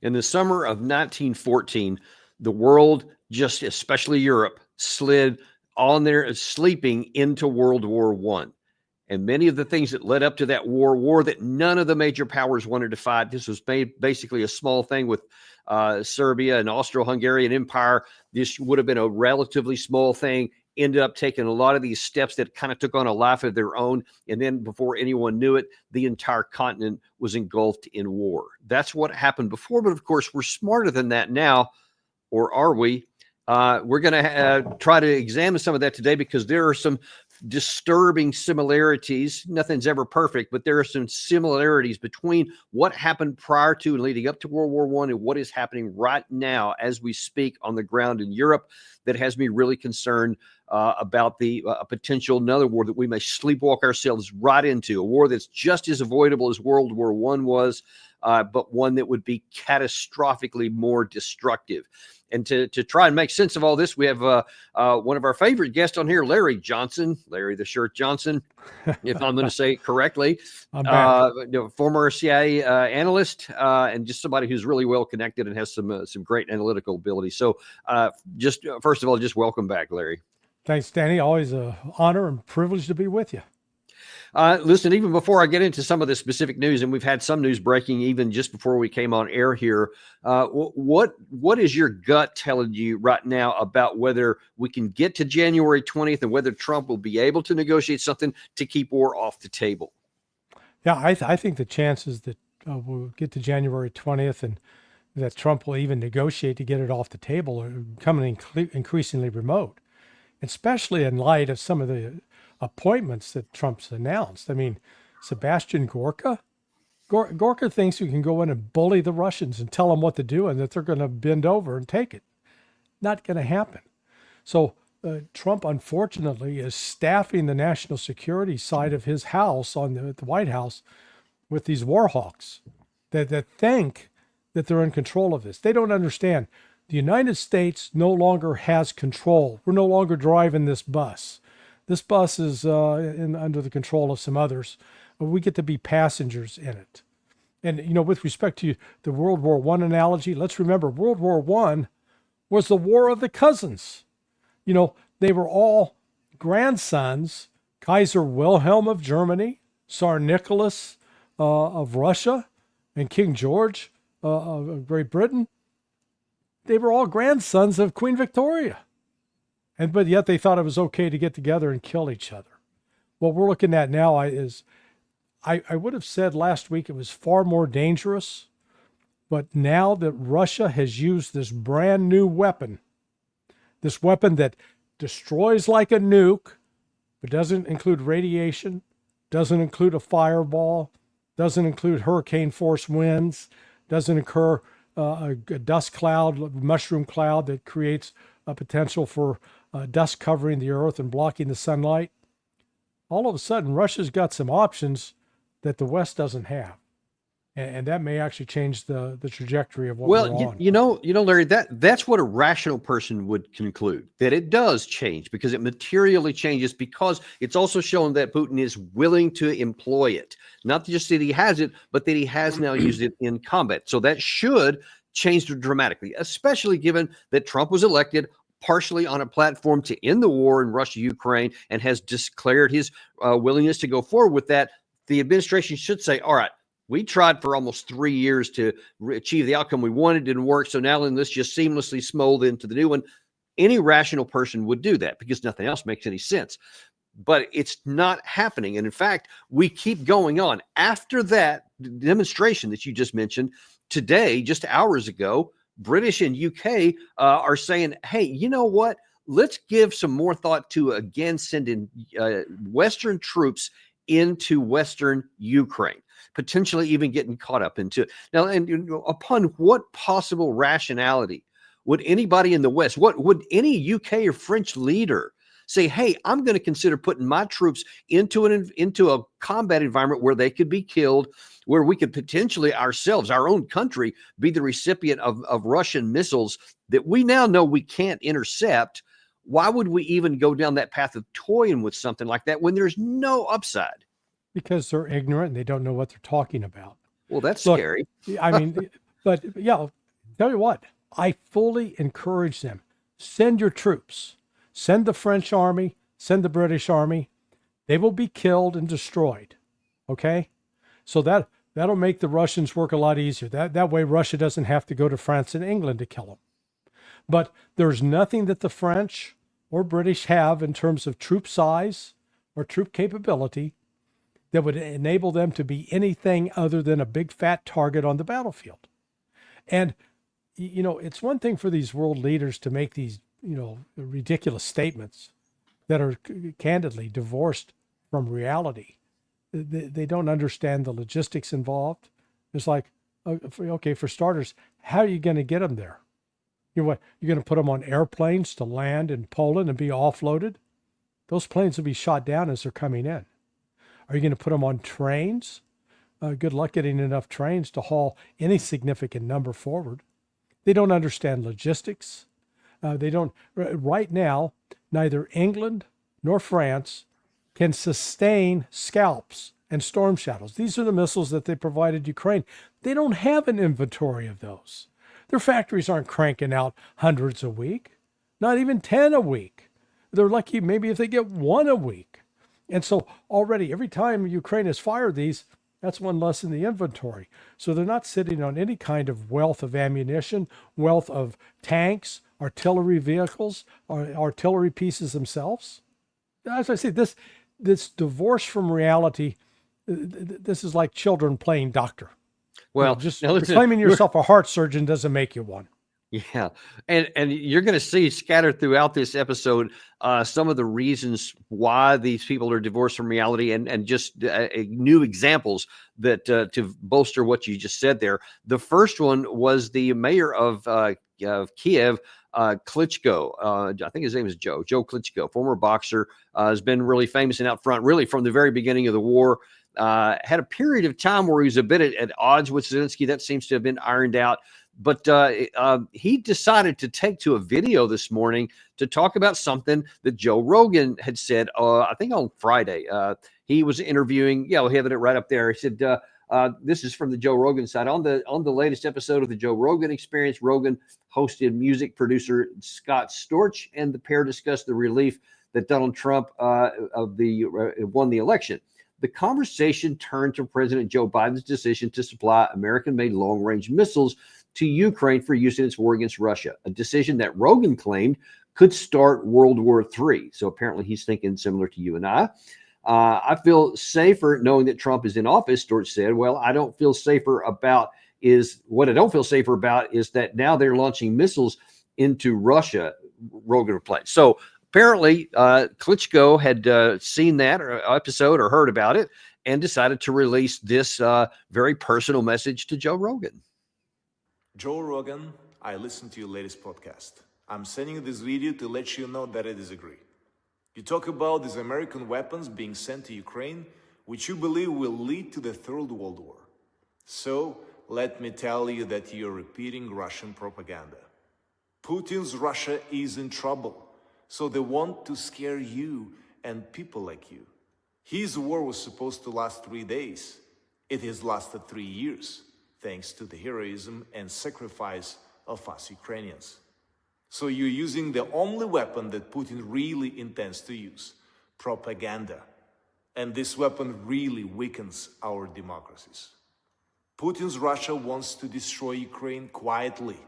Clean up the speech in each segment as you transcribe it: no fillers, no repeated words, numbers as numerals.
In the summer of 1914, the world, just especially Europe, slid on there sleeping into World War One. And many of the things that led up to that war that none of the major powers wanted to fight. This was basically a small thing with Serbia and Austro-Hungarian Empire. This would have been a relatively small thing. Ended up taking a lot of these steps that kind of took on a life of their own. And then before anyone knew it, the entire continent was engulfed in war. That's what happened before. But of course, we're smarter than that now, or are we? We're going to try to examine some of that today because there are some disturbing similarities. Nothing's ever perfect, but there are some similarities between what happened prior to and leading up to World War One and what is happening right now as we speak on the ground in Europe that has me really concerned about the potential another war that we may sleepwalk ourselves right into, a war that's just as avoidable as World War One was, but one that would be catastrophically more destructive. And to try and make sense of all this, we have one of our favorite guests on here, Larry Johnson, Larry the Shirt Johnson, if I'm going to say it correctly, former CIA analyst, and just somebody who's really well connected and has some great analytical ability. So just first of all, just welcome back, Larry. Thanks, Danny. Always an honor and privilege to be with you. Listen, even before I get into some of the specific news, and we've had some news breaking even just before we came on air here, what is your gut telling you right now about whether we can get to January 20th and whether Trump will be able to negotiate something to keep war off the table? Yeah, I think the chances that we'll get to January 20th and that Trump will even negotiate to get it off the table are becoming increasingly remote, especially in light of some of the appointments that Trump's announced. I mean, Sebastian Gorka thinks we can go in and bully the Russians and tell them what to do and that they're going to bend over and take it. Not going to happen. So Trump, unfortunately, is staffing the national security side of his house on the White House with these war hawks that think that they're in control of this. They don't understand. The United States no longer has control. We're no longer driving this bus. This bus is under the control of some others. We get to be passengers in it. And, you know, with respect to the World War I analogy, let's remember World War I was the war of the cousins. You know, they were all grandsons. Kaiser Wilhelm of Germany, Tsar Nicholas of Russia, and King George of Great Britain. They were all grandsons of Queen Victoria. But yet they thought it was okay to get together and kill each other. What we're looking at now is, I would have said last week it was far more dangerous, but now that Russia has used this brand new weapon, this weapon that destroys like a nuke, but doesn't include radiation, doesn't include a fireball, doesn't include hurricane force winds, doesn't occur a dust cloud, mushroom cloud that creates a potential for dust covering the earth and blocking the sunlight. All of a sudden, Russia's got some options that the West doesn't have. And that may actually change the trajectory of what we're on. You know, Larry, that's what a rational person would conclude, that it does change because it materially changes, because it's also shown that Putin is willing to employ it. Not just that he has it, but that he has now used it in combat. So that should change dramatically, especially given that Trump was elected partially on a platform to end the war in Russia-Ukraine and has declared his willingness to go forward with that. The administration should say, all right, we tried for almost 3 years to achieve the outcome we wanted. It didn't work. So now let's just seamlessly mold into the new one. Any rational person would do that because nothing else makes any sense. But it's not happening. And in fact, we keep going on. After that demonstration that you just mentioned today, just hours ago, British and UK are saying, hey, you know what? Let's give some more thought to, again, sending Western troops into Western Ukraine, potentially even getting caught up into it. Now, and upon what possible rationality would anybody in the West, what would any UK or French leader say, hey, I'm going to consider putting my troops into a combat environment where they could be killed, where we could potentially ourselves, our own country, be the recipient of Russian missiles that we now know we can't intercept? Why would we even go down that path of toying with something like that when there's no upside? Because they're ignorant and they don't know what they're talking about. Well, that's scary. I mean, But yeah, tell you what, I fully encourage them. Send your troops. Send the French army. Send the British army. They will be killed and destroyed. Okay? So that'll make the Russians work a lot easier. That way Russia doesn't have to go to France and England to kill them. But there's nothing that the French or British have in terms of troop size or troop capability that would enable them to be anything other than a big fat target on the battlefield. And, it's one thing for these world leaders to make these, ridiculous statements that are candidly divorced from reality. They don't understand the logistics involved. It's like, okay, for starters, how are you going to get them there? You're going to put them on airplanes to land in Poland and be offloaded? Those planes will be shot down as they're coming in. Are you going to put them on trains? Good luck getting enough trains to haul any significant number forward. They don't understand logistics. They don't. Right now, neither England nor France can sustain scalps and storm shadows. These are the missiles that they provided Ukraine. They don't have an inventory of those. Their factories aren't cranking out hundreds a week, not even 10 a week. They're lucky maybe if they get one a week. And so already every time Ukraine has fired these, that's one less in the inventory. So they're not sitting on any kind of wealth of ammunition, wealth of tanks, artillery vehicles, or artillery pieces themselves. As I say, this divorce from reality, this is like children playing doctor. Well, just now listen, claiming yourself a heart surgeon doesn't make you one. Yeah, and you're going to see scattered throughout this episode some of the reasons why these people are divorced from reality, and just new examples that to bolster what you just said there. The first one was the mayor of Kiev, Klitschko. I think his name is Joe Klitschko, former boxer, has been really famous and out front, really from the very beginning of the war. Had a period of time where he was a bit at odds with Zelensky. That seems to have been ironed out. But he decided to take to a video this morning to talk about something that Joe Rogan had said, I think on Friday. He was interviewing, we have it right up there. He said, this is from the Joe Rogan side. On the latest episode of the Joe Rogan Experience, Rogan hosted music producer Scott Storch, and the pair discussed the relief that Donald Trump won the election. The conversation turned to President Joe Biden's decision to supply American-made long-range missiles to Ukraine for use in its war against Russia, a decision that Rogan claimed could start World War III. So apparently he's thinking similar to you and I. I feel safer knowing that Trump is in office, Storch said. Well, I don't feel safer about is that now they're launching missiles into Russia, Rogan replied. So apparently Klitschko had seen that episode or heard about it and decided to release this very personal message to Joe Rogan. Joe Rogan, I listened to your latest podcast. I'm sending you this video to let you know that I disagree. You talk about these American weapons being sent to Ukraine, which you believe will lead to the Third World War. So, let me tell you that you're repeating Russian propaganda. Putin's Russia is in trouble, so they want to scare you and people like you. His war was supposed to last 3 days. It has lasted 3 years. Thanks to the heroism and sacrifice of us Ukrainians. So you're using the only weapon that Putin really intends to use, propaganda. And this weapon really weakens our democracies. Putin's Russia wants to destroy Ukraine quietly.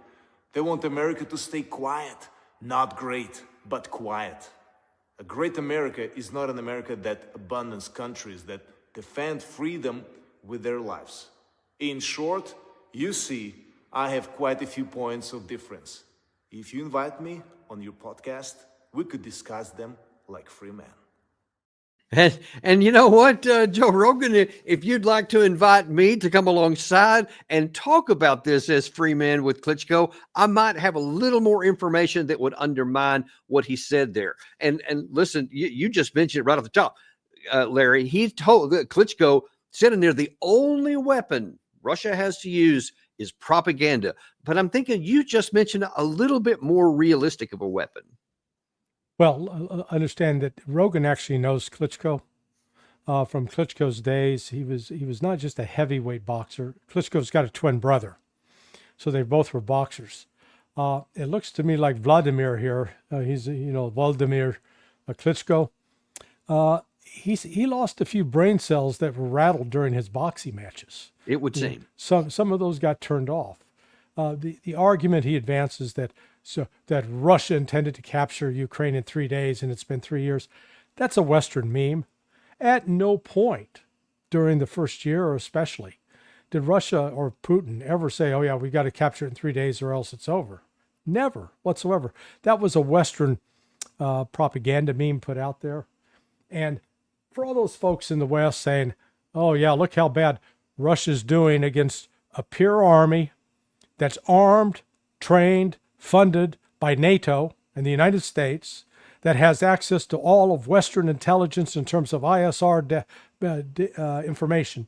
They want America to stay quiet, not great, but quiet. A great America is not an America that abandons countries that defend freedom with their lives. In short, you see, I have quite a few points of difference. If you invite me on your podcast, we could discuss them like free men. And you know what, Joe Rogan, if you'd like to invite me to come alongside and talk about this as free men with Klitschko, I might have a little more information that would undermine what he said there. And listen, you just mentioned it right off the top, Larry. He told Klitschko said in there the only weapon Russia has to use is propaganda. But I'm thinking you just mentioned a little bit more realistic of a weapon. Well, understand that Rogan actually knows Klitschko. From Klitschko's days, he was not just a heavyweight boxer. Klitschko's got a twin brother So they both were boxers. It looks to me like Vladimir here. He's, Vladimir Klitschko. He lost a few brain cells that were rattled during his boxing matches. It would seem. Some of those got turned off. The argument he advances that Russia intended to capture Ukraine in 3 days and it's been 3 years, that's a Western meme. At no point during the first year, or especially, did Russia or Putin ever say, "Oh yeah, we got to capture it in 3 days or else it's over." Never whatsoever. That was a Western propaganda meme put out there. And for all those folks in the West saying, "Oh yeah, look how bad Russia's doing against a pure army that's armed, trained, funded by NATO and the United States, that has access to all of Western intelligence in terms of ISR information,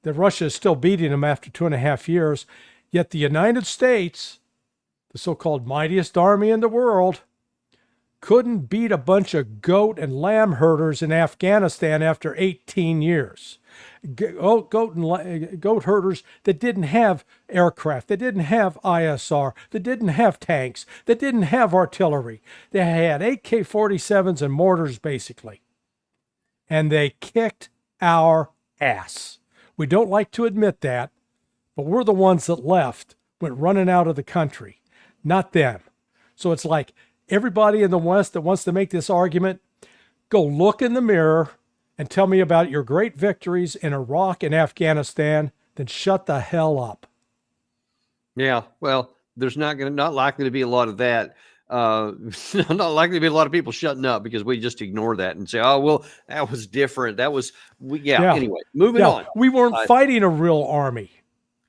that Russia is still beating them after 2.5 years, yet the United States, the so-called mightiest army in the world, couldn't beat a bunch of goat and lamb herders in Afghanistan after 18 years. Goat herders that didn't have aircraft, that didn't have ISR, that didn't have tanks, that didn't have artillery. They had AK-47s and mortars, basically. And they kicked our ass. We don't like to admit that, but we're the ones that went running out of the country, not them. So it's like everybody in the West that wants to make this argument, go look in the mirror and tell me about your great victories in Iraq and Afghanistan, then shut the hell up. Yeah, well, there's not likely to be a lot of that. Not likely to be a lot of people shutting up because we just ignore that and say, "Oh, well, that was different. That was Anyway, moving on. We weren't fighting a real army.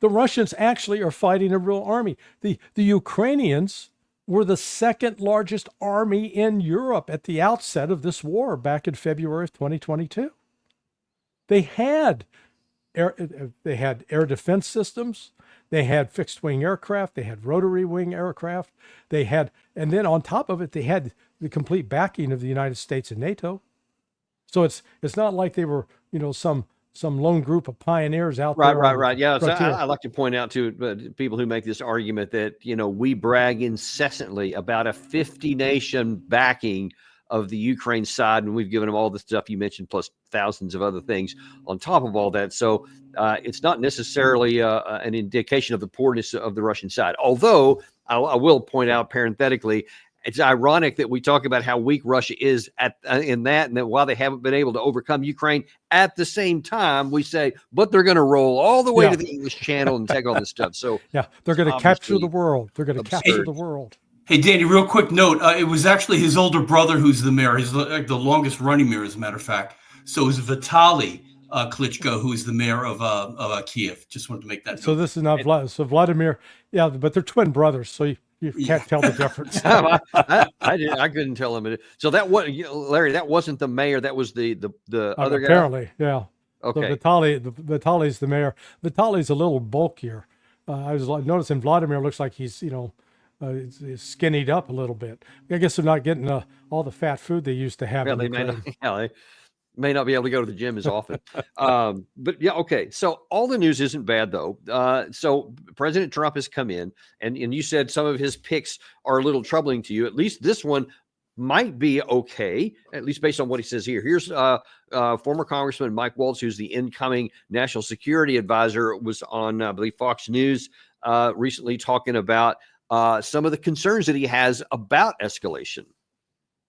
The Russians actually are fighting a real army. The Ukrainians were the second largest army in Europe at the outset of this war back in February of 2022. They had air defense systems. They had fixed wing aircraft. They had rotary wing aircraft. And then on top of it, they had the complete backing of the United States and NATO. So it's not like they were, some lone group of pioneers out there. Right. Yeah, I like to point out to people who make this argument that, we brag incessantly about a 50-nation backing of the Ukraine side, and we've given them all the stuff you mentioned, plus thousands of other things on top of all that. So it's not necessarily an indication of the poorness of the Russian side. Although I will point out parenthetically, it's ironic that we talk about how weak Russia is and that while they haven't been able to overcome Ukraine, at the same time we say, but they're going to roll all the way to the English Channel and take all this stuff. So they're going to capture the world. They're going to capture the world. Hey, Danny, real quick note. It was actually his older brother who's the mayor. He's the longest running mayor, as a matter of fact. So it was Vitaly Klitschko, who is the mayor of Kiev. Just wanted to make that note. So this is not Vladimir. Yeah, but they're twin brothers, so you can't tell the difference. I couldn't tell him. So that was Larry. That wasn't the mayor. That was the other guy. Apparently, yeah. Okay. So Vitaly's the mayor. Vitaly's a little bulkier. I was noticing Vladimir looks like he's skinnied up a little bit. I guess they're not getting all the fat food they used to have. Yeah, they may not be able to go to the gym as often. But yeah, okay. So all the news isn't bad though. So President Trump has come in and you said some of his picks are a little troubling to you. At least this one might be okay, at least based on what he says here. Here's former Congressman Mike Waltz, who's the incoming national security advisor, was on, I believe, Fox News recently talking about some of the concerns that he has about escalation.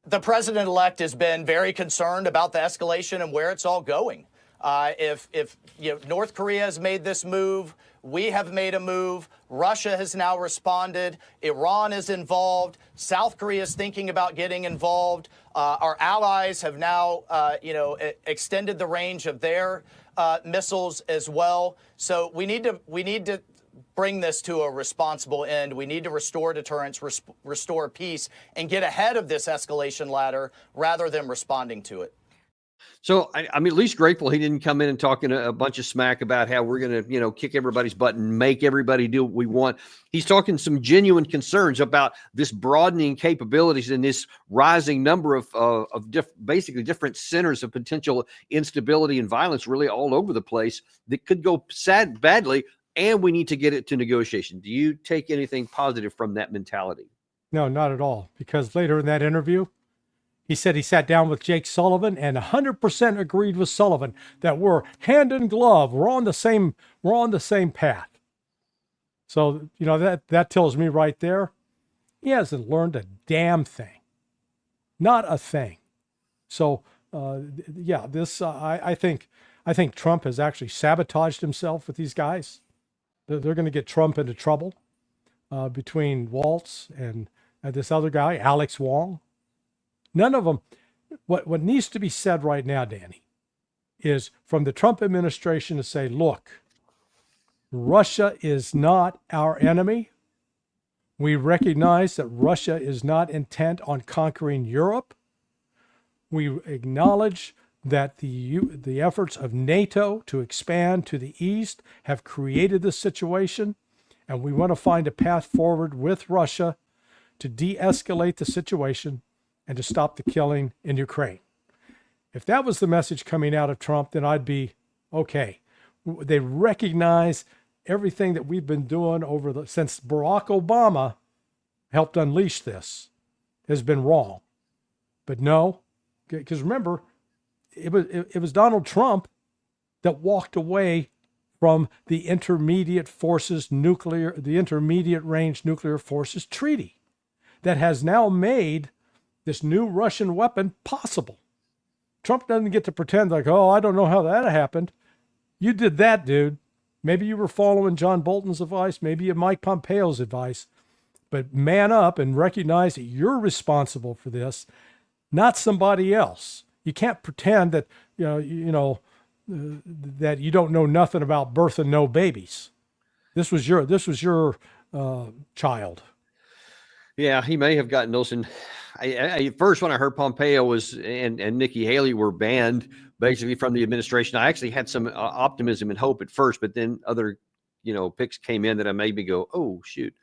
The president-elect has been very concerned about the escalation and where it's all going. If North Korea has made this move, we have made a move. Russia has now responded. Iran is involved. South Korea is thinking about getting involved. Our allies have now, extended the range of their missiles as well. So we need to bring this to a responsible end. We need to restore deterrence, restore peace, and get ahead of this escalation ladder rather than responding to it. So I'm at least grateful he didn't come in and talking a bunch of smack about how we're going to, kick everybody's butt and make everybody do what we want. He's talking some genuine concerns about this broadening capabilities and this rising number of basically different centers of potential instability and violence really all over the place that could go badly and we need to get it to negotiation. Do you take anything positive from that mentality? No, not at all. Because later in that interview, he said he sat down with Jake Sullivan and 100% agreed with Sullivan that we're hand in glove. We're on the same path. So, that tells me right there, he hasn't learned a damn thing. Not a thing. So, I think Trump has actually sabotaged himself with these guys. They're going to get Trump into trouble between Waltz and this other guy, Alex Wong. None of them. What needs to be said right now, Danny, is from the Trump administration to say, look, Russia is not our enemy. We recognize that Russia is not intent on conquering Europe. We acknowledge that the efforts of NATO to expand to the east have created this situation, and we want to find a path forward with Russia to de-escalate the situation and to stop the killing in Ukraine. If that was the message coming out of Trump, then I'd be okay. They recognize everything that we've been doing since Barack Obama helped unleash this has been wrong. But no, because remember, it was Donald Trump that walked away from the intermediate range nuclear forces treaty that has now made this new Russian weapon possible. Trump doesn't get to pretend like, oh, I don't know how that happened. You did that, dude. Maybe you were following John Bolton's advice, maybe Mike Pompeo's advice, but man up and recognize that you're responsible for this, not somebody else. You can't pretend that that you don't know nothing about birthing no babies. This was your child. Yeah, he may have gotten those. And first, when I heard Pompeo and Nikki Haley were banned basically from the administration, I actually had some optimism and hope at first, but then other, picks came in that I made me go, oh, shoot.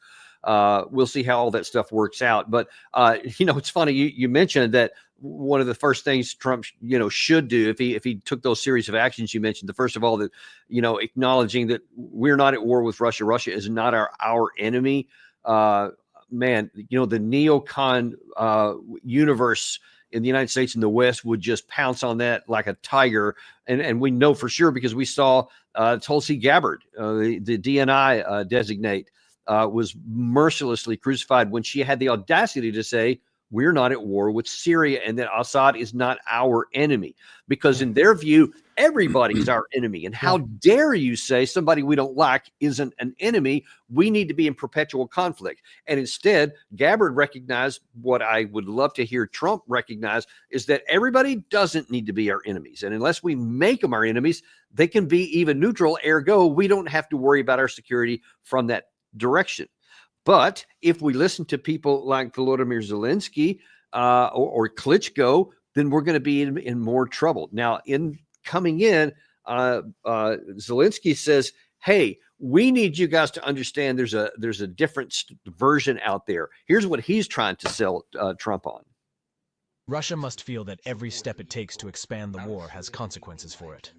We'll see how all that stuff works out. But, it's funny. You mentioned that one of the first things Trump, should do if he took those series of actions you mentioned, the first of all, that, acknowledging that we're not at war with Russia. Russia is not our enemy. Man, the neocon universe in the United States and the West would just pounce on that like a tiger. And we know for sure because we saw Tulsi Gabbard, the DNI designate, was mercilessly crucified when she had the audacity to say, we're not at war with Syria and that Assad is not our enemy. Because in their view, everybody is our enemy. And how dare you say somebody we don't like isn't an enemy? We need to be in perpetual conflict. And instead, Gabbard recognized what I would love to hear Trump recognize is that everybody doesn't need to be our enemies. And unless we make them our enemies, they can be even neutral. Ergo, we don't have to worry about our security from that direction. But if we listen to people like Volodymyr Zelensky or Klitschko, then we're going to be in more trouble. Now, Zelensky says, hey, we need you guys to understand there's a different version out there. Here's what he's trying to sell Trump on. Russia must feel that every step it takes to expand the war has consequences for it.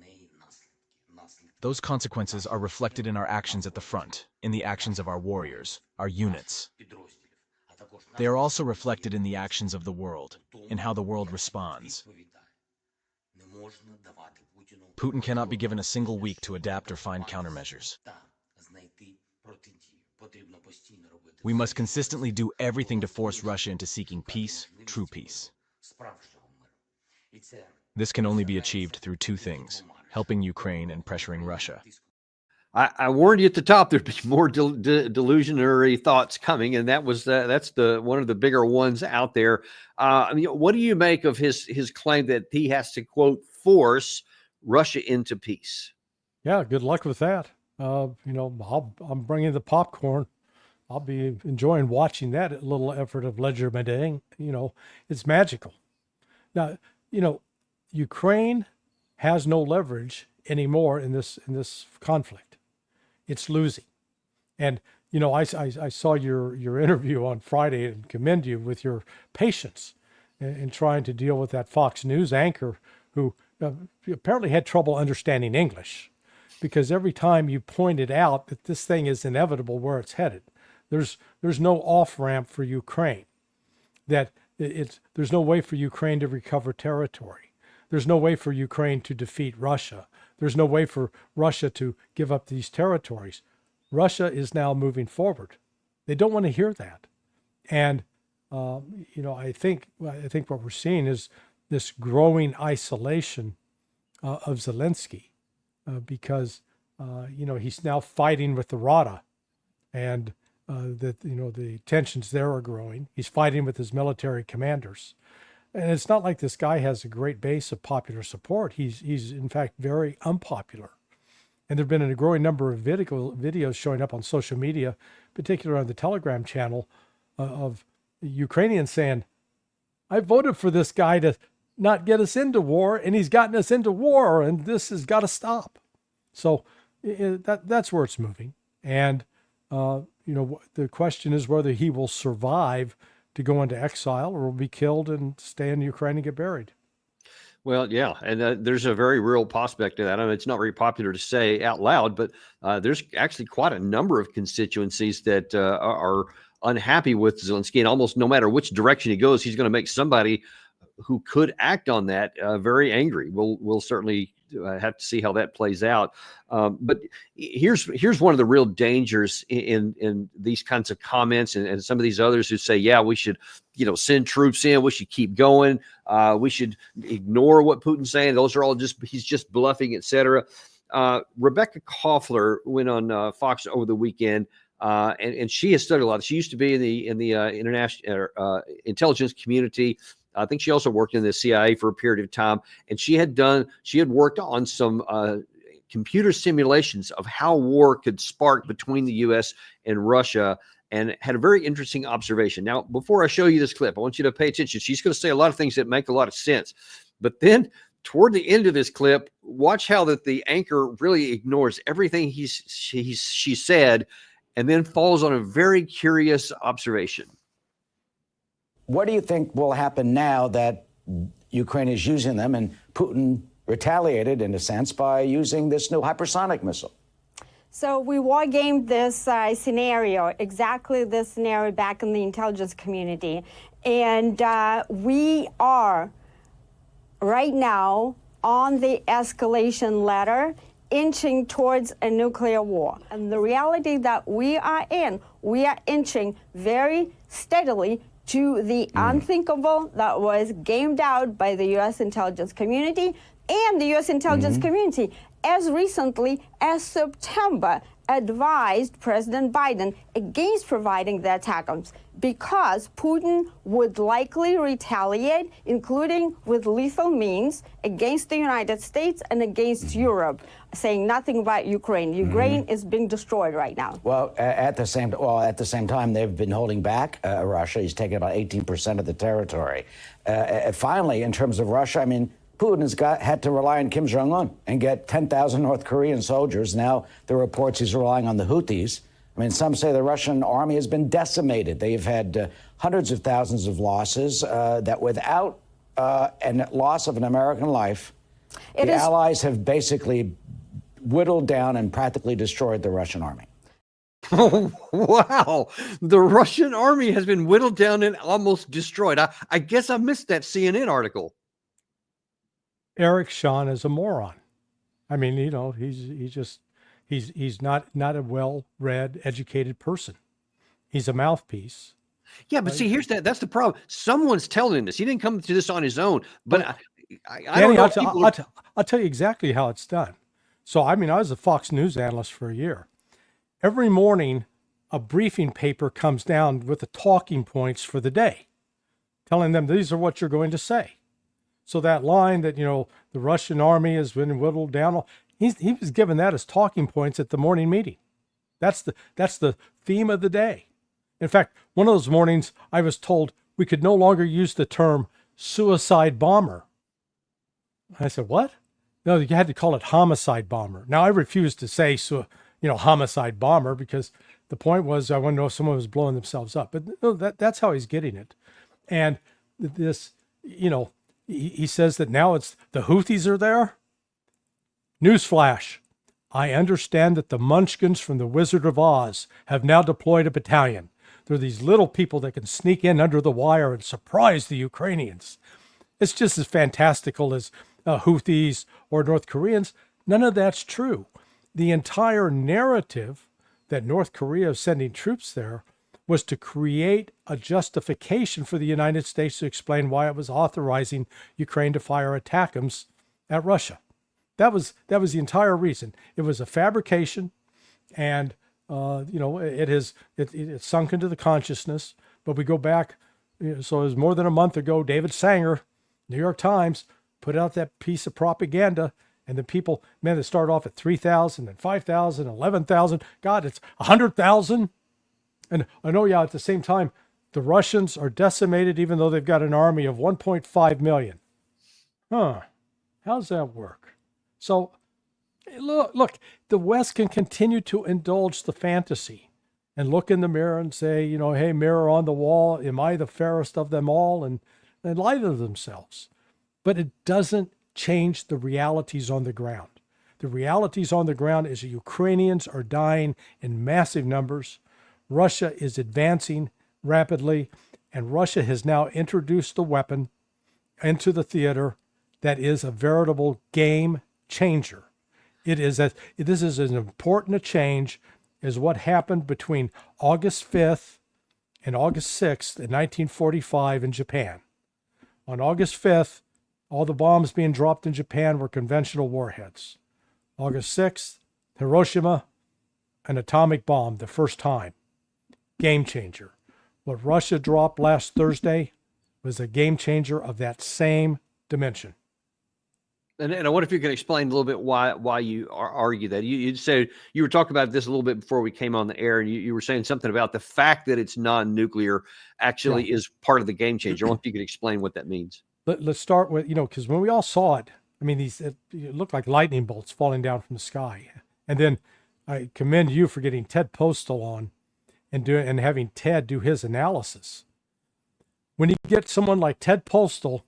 Those consequences are reflected in our actions at the front, in the actions of our warriors, our units. They are also reflected in the actions of the world, in how the world responds. Putin cannot be given a single week to adapt or find countermeasures. We must consistently do everything to force Russia into seeking peace, true peace. This can only be achieved through two things: helping Ukraine and pressuring Russia. I warned you at the top there'd be more delusionary thoughts coming, and that's one of the bigger ones out there. What do you make of his claim that he has to, quote, force Russia into peace? Yeah, good luck with that. I'm bringing the popcorn. I'll be enjoying watching that little effort of legerdemain. It's magical. Now, Ukraine has no leverage anymore in this conflict. It's losing. And, I saw your interview on Friday and commend you with your patience in trying to deal with that Fox News anchor who apparently had trouble understanding English. because every time you pointed out that this thing is inevitable where it's headed, there's no off ramp for Ukraine, that there's no way for Ukraine to recover territory. There's no way for Ukraine to defeat Russia. There's no way for Russia to give up these territories. Russia is now moving forward. They don't want to hear that. And, I think what we're seeing is this growing isolation of Zelensky because, he's now fighting with the Rada, and the tensions there are growing. He's fighting with his military commanders. And it's not like this guy has a great base of popular support. He's in fact very unpopular. And there have been a growing number of videos showing up on social media, particularly on the Telegram channel, of Ukrainians saying, I voted for this guy to not get us into war, and he's gotten us into war, and this has got to stop. So that's where it's moving. And, the question is whether he will survive to go into exile or will be killed and stay in Ukraine and get buried. Well, yeah, and there's a very real prospect of that. I mean, it's not very popular to say out loud, but there's actually quite a number of constituencies that are unhappy with Zelensky, and almost no matter which direction he goes, he's going to make somebody who could act on that very angry. We'll certainly have to see how that plays out. But here's one of the real dangers in these kinds of comments and some of these others who say, yeah, we should, send troops in. We should keep going. We should ignore what Putin's saying. Those are all he's just bluffing, etc. Rebecca Koffler went on Fox over the weekend, and she has studied a lot. She used to be in the international intelligence community. I think she also worked in the CIA for a period of time, and she had worked on some computer simulations of how war could spark between the U.S. and Russia, and had a very interesting observation. Now, before I show you this clip, I want you to pay attention. She's going to say a lot of things that make a lot of sense, but then toward the end of this clip, watch how that the anchor really ignores everything she said, and then falls on a very curious observation. What do you think will happen now that Ukraine is using them and Putin retaliated, in a sense, by using this new hypersonic missile? So we war gamed this scenario, exactly this scenario, back in the intelligence community. And we are right now on the escalation ladder, inching towards a nuclear war. And the reality that we are inching very steadily to the unthinkable that was gamed out by the U.S. intelligence community, and the U.S. intelligence community as recently as September advised President Biden against providing the ATACMS because Putin would likely retaliate, including with lethal means, against the United States and against Europe, saying nothing about Ukraine. Ukraine is being destroyed right now. Well, at the same time, they've been holding back Russia. He's taken about 18% of the territory. Finally, in terms of Russia, I mean, Putin has had to rely on Kim Jong-un and get 10,000 North Korean soldiers. Now there are reports he's relying on the Houthis. I mean, some say the Russian army has been decimated. They've had hundreds of thousands of losses that without a loss of an American life, the Allies have basically whittled down and practically destroyed the Russian army. Oh, wow. The Russian army has been whittled down and almost destroyed. I guess I missed that CNN article. Eric Schahn is a moron. I mean, he's not a well-read, educated person. He's a mouthpiece. Yeah, but see, that's the problem. Someone's telling him this. He didn't come to this on his own. But I don't know. I'll tell you exactly how it's done. So, I mean, I was a Fox News analyst for a year. Every morning, a briefing paper comes down with the talking points for the day, telling them these are what you're going to say. So that line that, the Russian army has been whittled down, he was given that as talking points at the morning meeting. That's the theme of the day. In fact, one of those mornings I was told we could no longer use the term suicide bomber. I said, what? No, you had to call it homicide bomber. Now I refuse to say, homicide bomber, because the point was I wanted to know if someone was blowing themselves up. But no, that's how he's getting it. And this, he says that now it's the Houthis are there. Newsflash, I understand that the Munchkins from The Wizard of Oz have now deployed a battalion. They're these little people that can sneak in under the wire and surprise the Ukrainians. It's just as fantastical as Houthis or North Koreans. None of that's true. The entire narrative that North Korea is sending troops there was to create a justification for the United States to explain why it was authorizing Ukraine to fire ATACMS at Russia. That was the entire reason. It was a fabrication, and it sunk into the consciousness. But we go back, so it was more than a month ago. David Sanger, New York Times, put out that piece of propaganda, and the people, man, it started off at 3,000 and 5,000, 11,000. God, it's 100,000. And I know, yeah, at the same time, the Russians are decimated, even though they've got an army of 1.5 million. Huh? How's that work? So, look, the West can continue to indulge the fantasy and look in the mirror and say, hey, mirror on the wall, am I the fairest of them all? And lie to themselves. But it doesn't change the realities on the ground. The realities on the ground is that Ukrainians are dying in massive numbers. Russia is advancing rapidly, and Russia has now introduced the weapon into the theater that is a veritable game changer. This is as important a change as what happened between August 5th and August 6th in 1945 in Japan. On August 5th, all the bombs being dropped in Japan were conventional warheads. August 6th, Hiroshima, an atomic bomb, the first time. Game changer. What Russia dropped last Thursday was a game changer of that same dimension. And I wonder if you can explain a little bit why you argue that. You said you were talking about this a little bit before we came on the air, and you were saying something about the fact that it's non-nuclear actually is part of the game changer. I wonder if you could explain what that means. Let's start with, because when we all saw it, I mean, it looked like lightning bolts falling down from the sky. And then I commend you for getting Ted Postal on and having Ted do his analysis. When you get someone like Ted Postal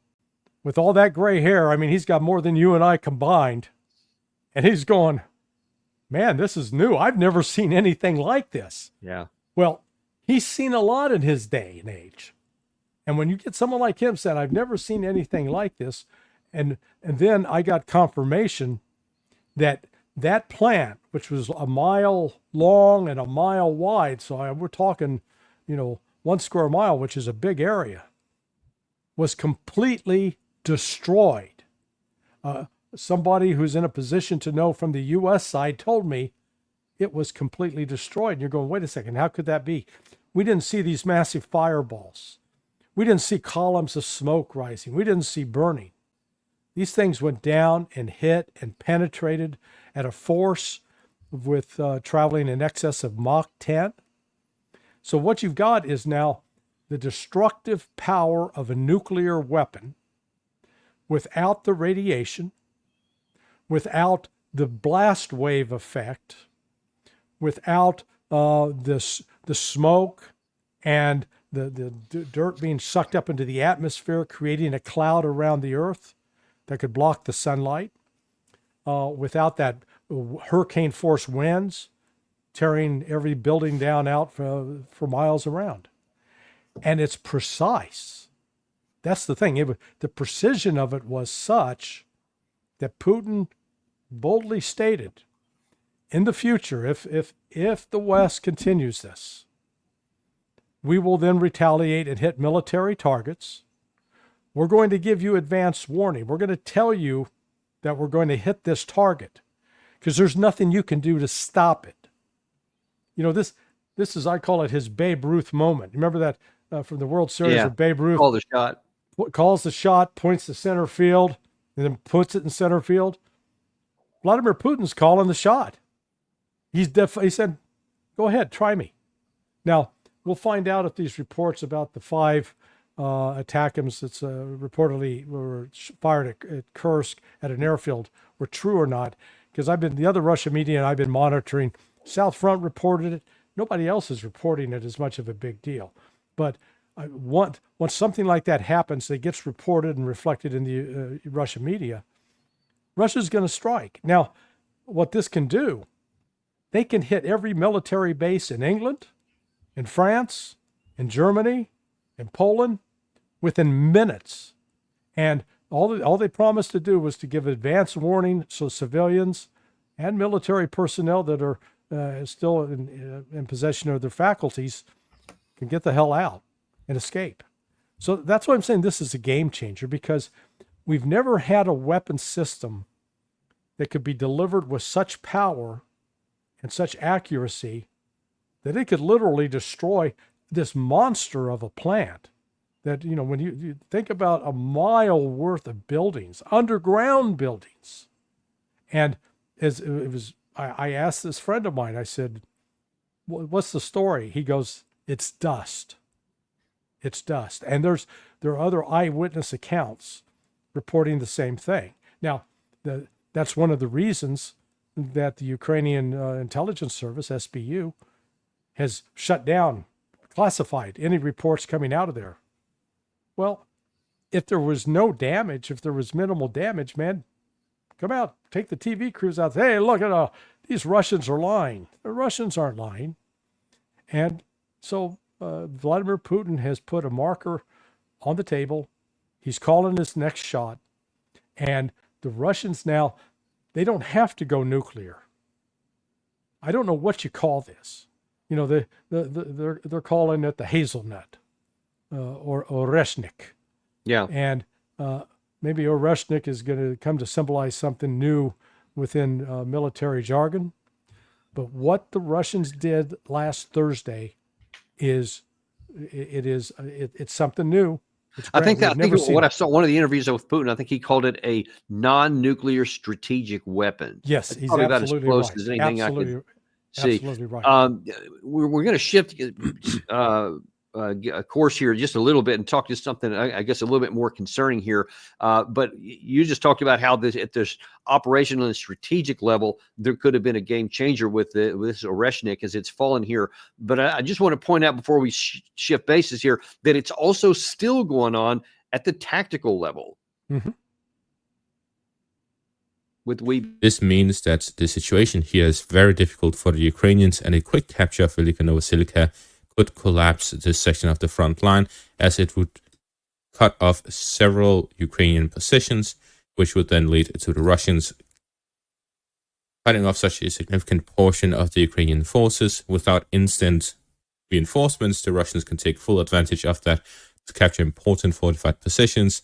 with all that gray hair, I mean, he's got more than you and I combined. And he's going, man, this is new. I've never seen anything like this. Yeah. Well, he's seen a lot in his day and age. And when you get someone like him said, I've never seen anything like this. And then I got confirmation that plant, which was a mile long and a mile wide, so we're talking, 1 square mile, which is a big area, was completely destroyed. Somebody who's in a position to know from the U.S. side told me it was completely destroyed. And you're going, wait a second, how could that be? We didn't see these massive fireballs. We didn't see columns of smoke rising. We didn't see burning. These things went down and hit and penetrated at a force with traveling in excess of Mach 10. So what you've got is now the destructive power of a nuclear weapon without the radiation, without the blast wave effect, without the smoke and the dirt being sucked up into the atmosphere, creating a cloud around the Earth that could block the sunlight, without that hurricane force winds tearing every building down out for miles around. And it's precise. That's the thing. The precision of it was such that Putin boldly stated, in the future, if the West continues this, we will then retaliate and hit military targets. We're going to give you advance warning. We're going to tell you that we're going to hit this target because there's nothing you can do to stop it. This is, I call it his Babe Ruth moment. Remember that from the World Series of Babe Ruth? Call the shot. Calls the shot, points to center field, and then puts it in center field. Vladimir Putin's calling the shot. He said, go ahead, try me. Now, we'll find out if these reports about the 5 ATACMS that's reportedly were fired at Kursk at an airfield were true or not, because the other Russian media and I've been monitoring. South Front reported it. Nobody else is reporting it as much of a big deal. But once something like that happens, that gets reported and reflected in the Russian media, Russia's going to strike. Now, what this can do, they can hit every military base in England, in France, in Germany, in Poland within minutes. And all they promised to do was to give advance warning so civilians and military personnel that are still in possession of their faculties can get the hell out and escape. So that's why I'm saying this is a game changer, because we've never had a weapon system that could be delivered with such power and such accuracy that it could literally destroy this monster of a plant. That, you know, when you think about a mile worth of buildings, underground buildings. And I asked this friend of mine, I said, what's the story? He goes, it's dust. It's dust. And there are other eyewitness accounts reporting the same thing. Now, that's one of the reasons that the Ukrainian intelligence service, SBU, has shut down, classified any reports coming out of there. Well, if there was no damage, if there was minimal damage, man, come out, take the TV crews out. Hey, look at these Russians are lying. The Russians aren't lying. And so Vladimir Putin has put a marker on the table. He's calling his next shot. And the Russians now, they don't have to go nuclear. I don't know what you call this. You know, they're calling it the hazelnut. Or Oreshnik. Yeah. And maybe Oreshnik is going to come to symbolize something new within military jargon. But what the Russians did last Thursday it's something new. I think what I saw one of the interviews with Putin, I think he called it a non-nuclear strategic weapon. Yes, That's he's probably absolutely about as close right. as anything Absolutely, I could see. absolutely right. We're going to shift course here just a little bit and talk just something I guess a little bit more concerning here. But you just talked about how at this operational and strategic level, there could have been a game changer with this Oreshnik as it's fallen here. But I just want to point out before we shift bases here that it's also still going on at the tactical level. Mm-hmm. This means that the situation here is very difficult for the Ukrainians, and a quick capture of Velika Novoselica could collapse this section of the front line, as it would cut off several Ukrainian positions, which would then lead to the Russians cutting off such a significant portion of the Ukrainian forces. Without instant reinforcements, the Russians can take full advantage of that to capture important fortified positions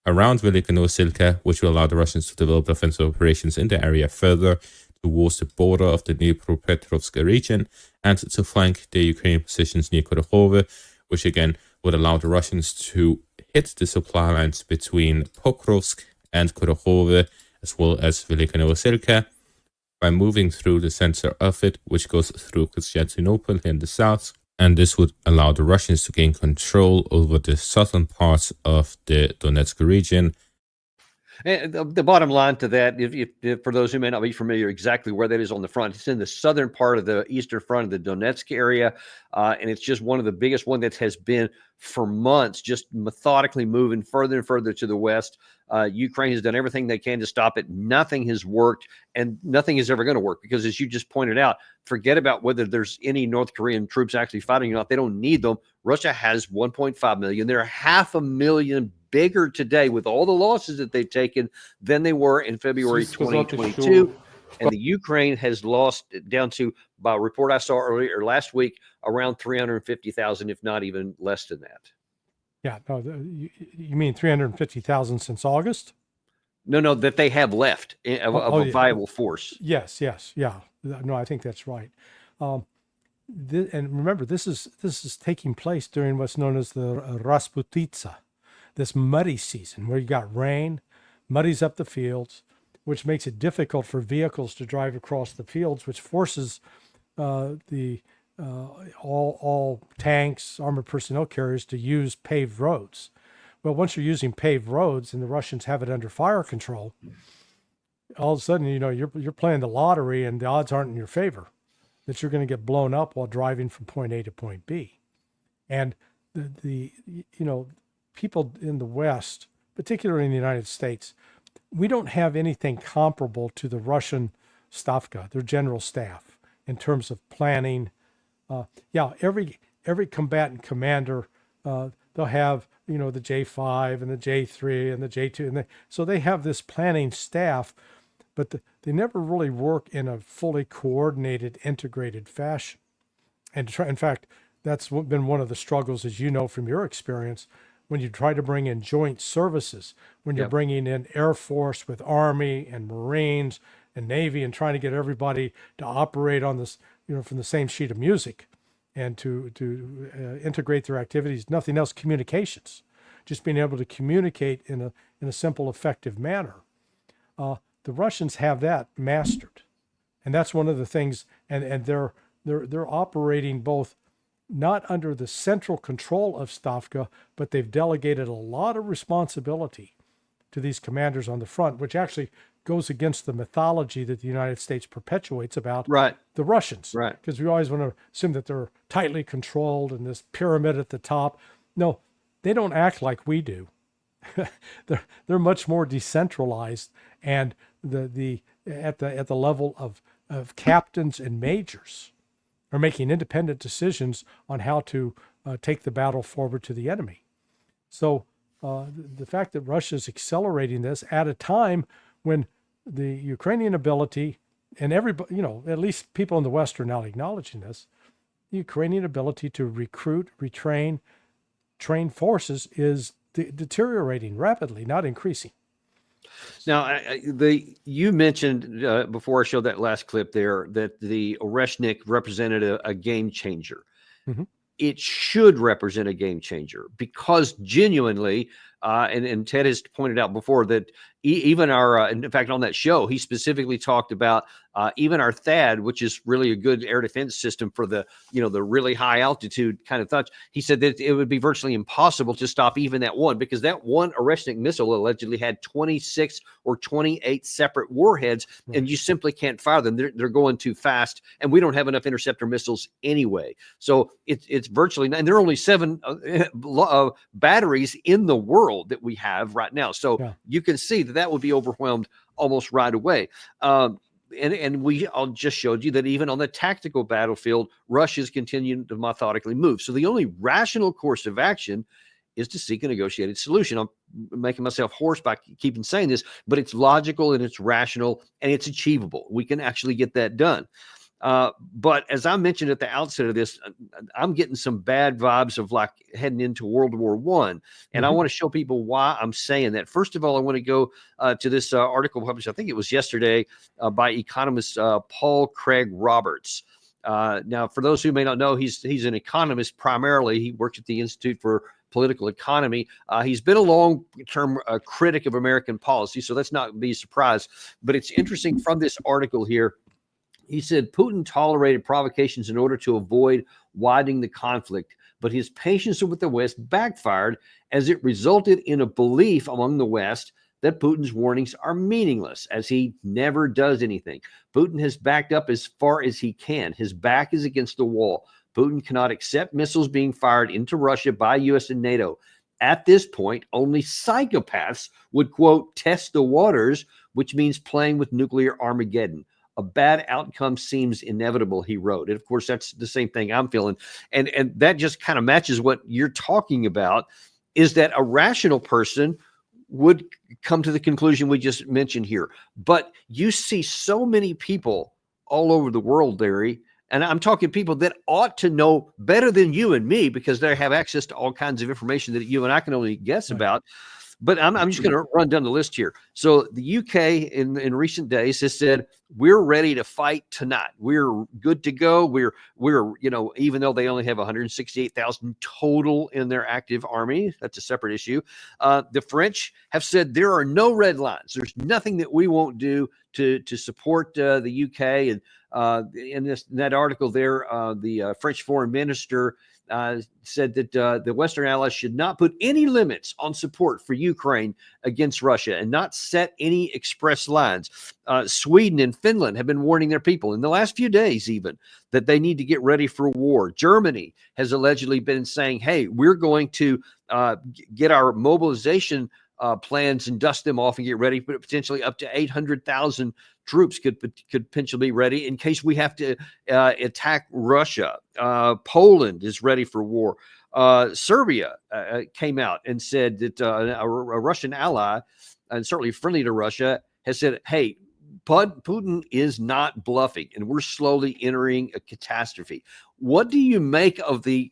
around Velika Novoselica, which will allow the Russians to develop offensive operations in the area further towards the border of the Dnipropetrovsk region, and to flank the Ukrainian positions near Korokhove, which again would allow the Russians to hit the supply lines between Pokrovsk and Korokhove, as well as Velika Novoselica, by moving through the center of it, which goes through Konstantinopol in the south. And this would allow the Russians to gain control over the southern parts of the Donetsk region. And the bottom line to that, if for those who may not be familiar exactly where that is on the front, it's in the southern part of the eastern front of the Donetsk area, and it's just one of the biggest one that has been for months, just methodically moving further and further to the west. Ukraine has done everything they can to stop it. Nothing has worked, and nothing is ever going to work because, as you just pointed out, forget about whether there's any North Korean troops actually fighting or not. They don't need them. Russia has 1.5 million. They're 500,000 bigger today with all the losses that they've taken than they were in February 2022. And the Ukraine has lost down to, by a report I saw earlier last week, around 350,000, if not even less than that. Yeah, no, you mean 350,000 since August? No, that they have left of a viable force. Yes, yeah. No, I think that's right. And remember, this is taking place during what's known as the Rasputitsa, this muddy season where you got rain, muddies up the fields, which makes it difficult for vehicles to drive across the fields, which forces all tanks, armored personnel carriers to use paved roads. Well, once you're using paved roads and the Russians have it under fire control, all of a sudden, you know, you're playing the lottery and the odds aren't in your favor that you're going to get blown up while driving from point A to point B. And the people in the West, particularly in the United States, we don't have anything comparable to the Russian Stavka, their general staff, in terms of planning. Every combatant commander, they'll have, the J5 and the J3 and the J2, and so they have this planning staff, but they never really work in a fully coordinated, integrated fashion. And in fact, that's been one of the struggles, as you know from your experience, when you try to bring in joint services, when you're bringing in Air Force with Army and Marines and Navy and trying to get everybody to operate on this, from the same sheet of music and to integrate their activities. Nothing else, communications, just being able to communicate in a simple, effective manner. The Russians have that mastered. And that's one of the things, and they're operating both not under the central control of Stavka, but they've delegated a lot of responsibility to these commanders on the front, which actually goes against the mythology that the United States perpetuates about the Russians. Right. Because we always want to assume that they're tightly controlled and this pyramid at the top. No, they don't act like we do. They're much more decentralized, and at the level of captains and majors are making independent decisions on how to take the battle forward to the enemy. So the fact that Russia is accelerating this at a time when the Ukrainian ability, and everybody, at least people in the West are now acknowledging this, the Ukrainian ability to recruit, retrain, train forces is deteriorating rapidly, not increasing. Now, you mentioned before I showed that last clip there that the Oreshnik represented a game changer. Mm-hmm. It should represent a game changer because genuinely, and Ted has pointed out before that even our, in fact, on that show, he specifically talked about even our THAAD, which is really a good air defense system for the, the really high altitude kind of thoughts. He said that it would be virtually impossible to stop even that one, because that one Oreshnik missile allegedly had 26 or 28 separate warheads, and you simply can't fire them. They're going too fast, and we don't have enough interceptor missiles anyway. So it's virtually, and there are only 7 batteries in the world that we have right now. So you can see that would be overwhelmed almost right away. And I'll just showed you that even on the tactical battlefield, Russia's continuing to methodically move. So the only rational course of action is to seek a negotiated solution. I'm making myself hoarse by keeping saying this, but it's logical and it's rational and it's achievable. We can actually get that done. But as I mentioned at the outset of this, I'm getting some bad vibes of like heading into World War I. And I want to show people why I'm saying that. First of all, I want to go to this article published, I think it was yesterday, by economist Paul Craig Roberts. Now, for those who may not know, he's an economist primarily. He works at the Institute for Political Economy. He's been a long-term critic of American policy, so let's not be surprised. But it's interesting from this article here. He said Putin tolerated provocations in order to avoid widening the conflict, but his patience with the West backfired as it resulted in a belief among the West that Putin's warnings are meaningless, as he never does anything. Putin has backed up as far as he can. His back is against the wall. Putin cannot accept missiles being fired into Russia by U.S. and NATO. At this point, only psychopaths would, quote, test the waters, which means playing with nuclear Armageddon. A bad outcome seems inevitable, he wrote. And of course, that's the same thing I'm feeling. And that just kind of matches what you're talking about, is that a rational person would come to the conclusion we just mentioned here. But you see so many people all over the world, Larry, and I'm talking people that ought to know better than you and me, because they have access to all kinds of information that you and I can only guess about. But I'm just going to run down the list here. So the UK in recent days has said, we're ready to fight tonight. We're good to go. We're even though they only have 168,000 total in their active army, that's a separate issue. The French have said there are no red lines. There's nothing that we won't do to support the UK. And in that article there, the French foreign minister said that the Western allies should not put any limits on support for Ukraine against Russia and not set any express lines. Sweden and Finland have been warning their people in the last few days even that they need to get ready for war. Germany has allegedly been saying, hey, we're going to get our mobilization plans and dust them off and get ready, but potentially up to 800,000 troops could potentially be ready in case we have to attack Russia. Poland is ready for war. Serbia came out and said that a Russian ally, and certainly friendly to Russia, has said, hey, Putin is not bluffing, and we're slowly entering a catastrophe. What do you make of the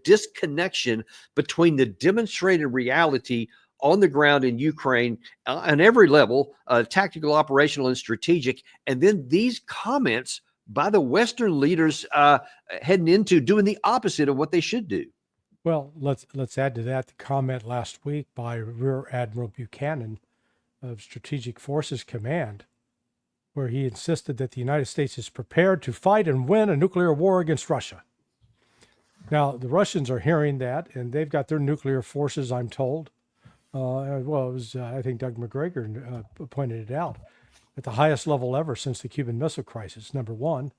disconnection between the demonstrated reality on the ground in Ukraine on every level, tactical, operational, and strategic, and then these comments by the Western leaders heading into doing the opposite of what they should do? Well, let's add to that the comment last week by Rear Admiral Buchanan of Strategic Forces Command, where he insisted that the United States is prepared to fight and win a nuclear war against Russia. Now, the Russians are hearing that, and they've got their nuclear forces, I'm told. Well, it was, I think Doug McGregor pointed it out, at the highest level ever since the Cuban Missile Crisis, number one.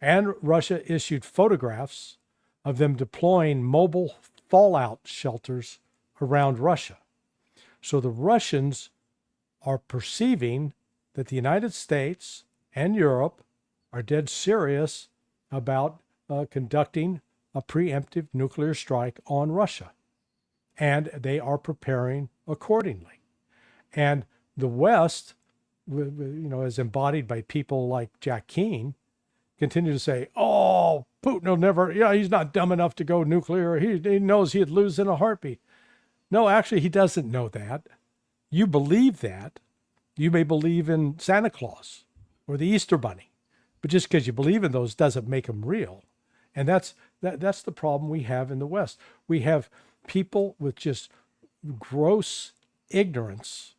And Russia issued photographs of them deploying mobile fallout shelters around Russia. So the Russians are perceiving that the United States and Europe are dead serious about conducting a preemptive nuclear strike on Russia. And they are preparing accordingly. And the West, as embodied by people like Jack Keane, continue to say, oh, Putin will never, he's not dumb enough to go nuclear. He knows he'd lose in a heartbeat. No, actually, he doesn't know that. You believe that. You may believe in Santa Claus or the Easter Bunny, but just because you believe in those doesn't make them real. And that's the problem we have in the West. We have people with just gross ignorance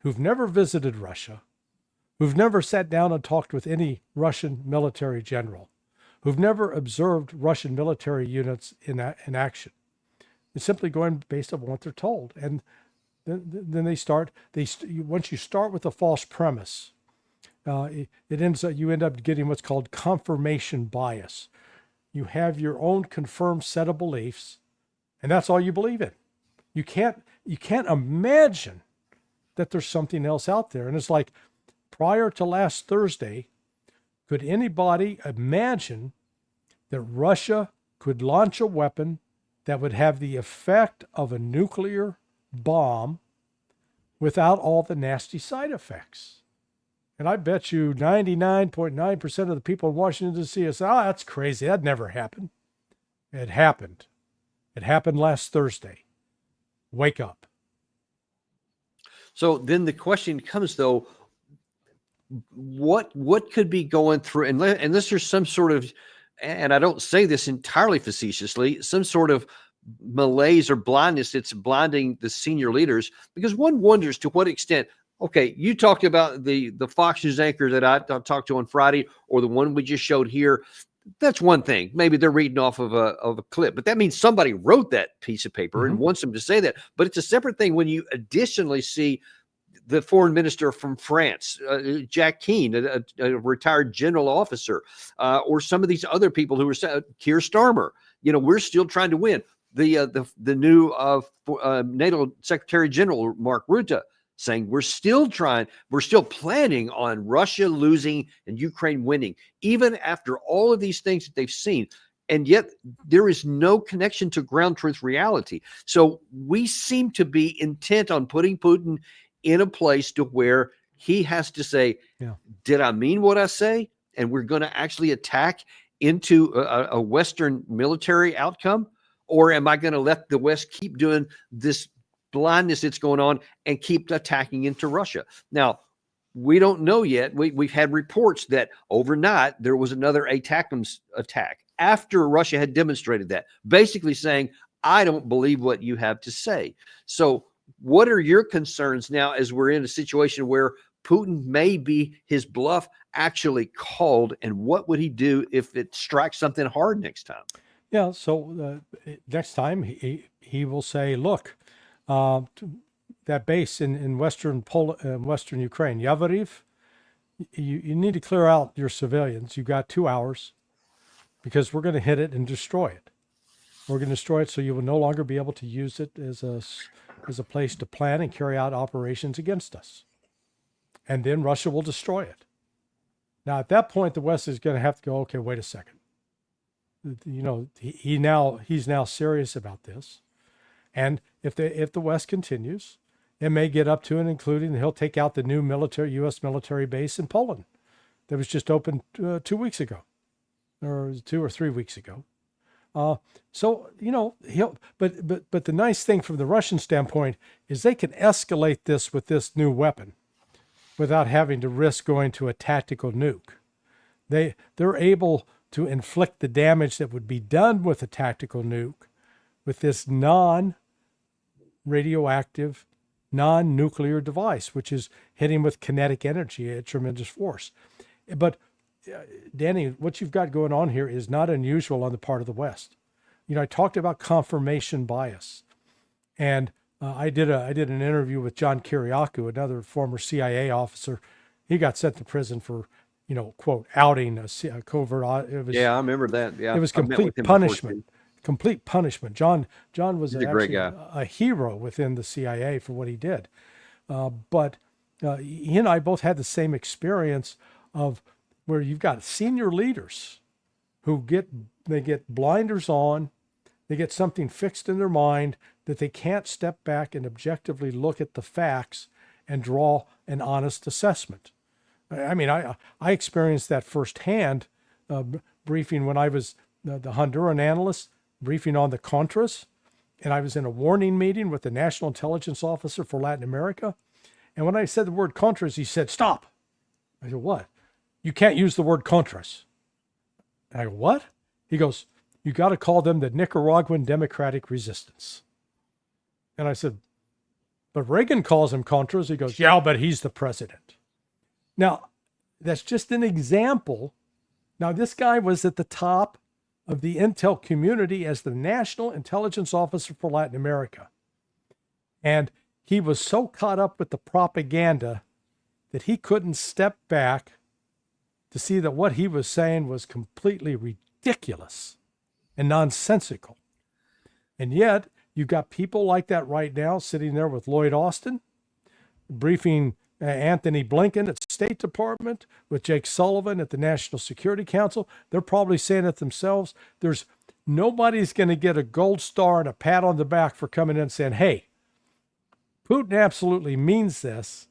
who've never visited Russia, who've never sat down and talked with any Russian military general, who've never observed Russian military units in action. It's simply going based on what they're told. And then once you start with a false premise, you end up getting what's called confirmation bias. You have your own confirmed set of beliefs, and that's all you believe in. You can't imagine that there's something else out there. And it's like, prior to last Thursday, could anybody imagine that Russia could launch a weapon that would have the effect of a nuclear bomb without all the nasty side effects? And I bet you 99.9% of the people in Washington, D.C. say, that's crazy. That never happened. It happened. It happened last Thursday. Wake up. So then the question comes, though, what could be going through, unless there's some sort of, and I don't say this entirely facetiously, some sort of malaise or blindness that's blinding the senior leaders, because one wonders to what extent. Okay, you talked about the Fox News anchor that I talked to on Friday, or the one we just showed here. That's one thing. Maybe they're reading off of a clip, but that means somebody wrote that piece of paper and wants them to say that. But it's a separate thing when you additionally see the foreign minister from France, Jack Keane, a retired general officer, or some of these other people who were Keir Starmer. We're still trying to win. The new NATO Secretary General Mark Rutte saying we're still planning on Russia losing and Ukraine winning, even after all of these things that they've seen. And yet there is no connection to ground truth reality. So we seem to be intent on putting Putin in a place to where he has to say, did I mean what I say? And we're going to actually attack into a Western military outcome? Or am I going to let the West keep doing this blindness that's going on and keep attacking into Russia? Now, we don't know yet. We've had reports that overnight there was another ATACMS attack after Russia had demonstrated that, basically saying, I don't believe what you have to say. So what are your concerns now as we're in a situation where Putin may be his bluff actually called, and what would he do if it strikes something hard next time? Yeah, so next time he will say, look, that base in western Ukraine, Yavoriv, you need to clear out your civilians. You've got 2 hours because we're going to hit it and destroy it. We're going to destroy it so you will no longer be able to use it as a as a place to plan and carry out operations against us. And then Russia will destroy it. Now, at that point, the West is going to have to go, okay, wait a second. You know, he's now serious about this. And if the West continues, it may get up to and including he'll take out the new U.S. military base in Poland that was just opened 2 weeks ago, or 2 or 3 weeks ago. So, you know, but the nice thing from the Russian standpoint is they can escalate this with this new weapon without having to risk going to a tactical nuke. They're able to inflict the damage that would be done with a tactical nuke with this non-radioactive, non-nuclear device, which is hitting with kinetic energy at tremendous force. But Danny, what you've got going on here is not unusual on the part of the West. You know, I talked about confirmation bias, and I did an interview with John Kiriakou, another former CIA officer. He got sent to prison for, you know, quote, outing a covert. Yeah, I remember that. Yeah, it was I've met with complete him before, punishment. too. Complete punishment. John was He's a great actually guy. a hero within the CIA for what he did. But he and I both had the same experience of where you've got senior leaders who get blinders on, they get something fixed in their mind that they can't step back and objectively look at the facts and draw an honest assessment. I mean, I experienced that firsthand, briefing when I was the Honduran analyst, briefing on the Contras, and I was in a warning meeting with the National Intelligence Officer for Latin America. And when I said the word Contras, he said, "Stop." I said, "What?" "You can't use the word Contras." And I go, "What?" He goes, "You got to call them the Nicaraguan Democratic Resistance." And I said, "But Reagan calls them Contras." He goes, "Yeah, but he's the president." Now, that's just an example. Now, this guy was at the top of the intel community as the National Intelligence Officer for Latin America. And he was so caught up with the propaganda that he couldn't step back to see that what he was saying was completely ridiculous and nonsensical. And yet, you've got people like that right now sitting there with Lloyd Austin, briefing Anthony Blinken at State Department, with Jake Sullivan at the National Security Council. They're probably saying it themselves. Nobody's going to get a gold star and a pat on the back for coming in and saying, "Hey, Putin absolutely means this.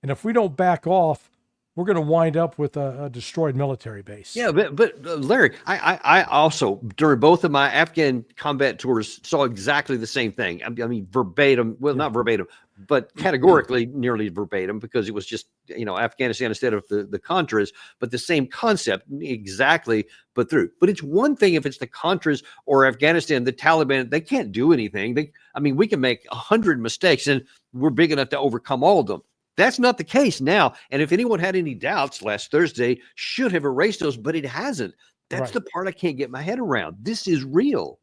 And if we don't back off, we're going to wind up with a destroyed military base." Yeah, but Larry, I also, during both of my Afghan combat tours, saw exactly the same thing. I mean, verbatim, well, not verbatim, but categorically nearly verbatim, because it was just, you know, Afghanistan instead of the Contras, but the same concept exactly, but through. But it's one thing if it's the Contras or Afghanistan, the Taliban, they can't do anything. We can make 100 mistakes and we're big enough to overcome all of them. That's not the case now. And if anyone had any doubts, last Thursday should have erased those, but it hasn't. That's Right. the part I can't get my head around. This is real.